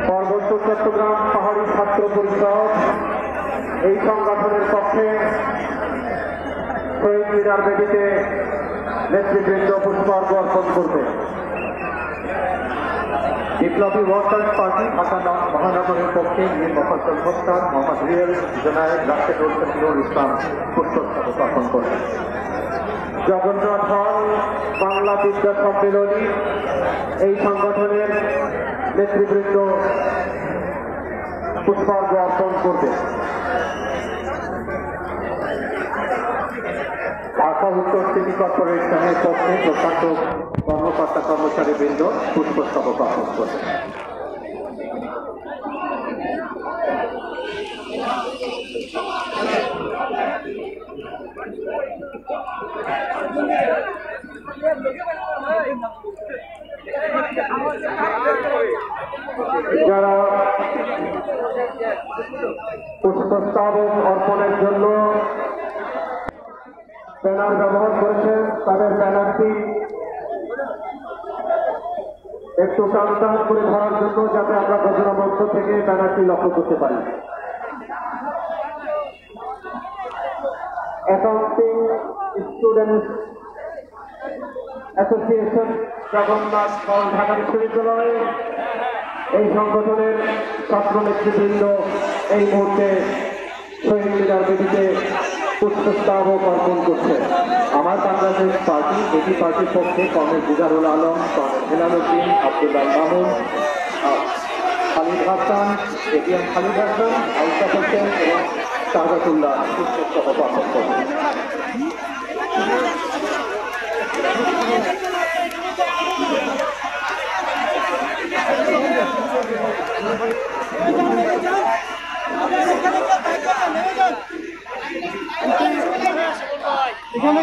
পার্বত্য চট্টগ্রাম পাহাড়ি ছাত্র পরিষদ এই সংগঠনের পক্ষে শহীদ মিনার বেদিতে নেতৃবৃন্দ পুষ্পার্ঘ্য অর্পণ করবে। বিপ্লবী ওয়ার্কার্স পার্টি ঢাকা মহানগরের পক্ষে মীর মোফাজ্জল মোস্তাক, মোহাম্মদ রিয়াল, জনায়েদ রাশেদুল শফিউল ইসলাম পুষ্পস্তবক অর্পণ করবেন। জগন্নাথ হল বাংলা বিদ্যা সম্মেলনী এই সংগঠনের নেতৃবৃন্দ পুষ্পার্ঘ্য অর্পণ করবে। ঢাকা উত্তর সিটি কর্পোরেশনের পক্ষে প্রশান্ত কর্মকর্তা কর্মচারীবৃন্দ পুষ্পস্তবক অর্পণ করবে। যারা পুষ্পস্তবক অর্পণের জন্য ব্যানার ব্যবহার করেছেন তাদের ব্যানারটি একটু টান টান করে ধরার জন্য, যাতে আমরা গজরাবদ্ধ থেকে ব্যানারটি লক্ষ্য করতে পারি। অ্যাকাউন্টিং স্টুডেন্ট অ্যাসোসিয়েশন জগন্নাথ হল ঢাকা বিশ্ববিদ্যালয় এই সংগঠনের ছাত্র নেতৃবৃন্দ এই মুহূর্তে শহীদ মিনার বেদিতে পুষ্পস্তবক অর্পণ করছে। আমার বাংলাদেশ পার্টি এটি পার্টির পক্ষে colonel Didarul Alam, colonel Helal Uddin, Abdullah Mamun, Khalid Hasan, ATM Khalid Hasan, Altaf Hossain এবং শাহাদাতুল্লাহ পুষ্পস্তবক অর্পণ করছে। এখানে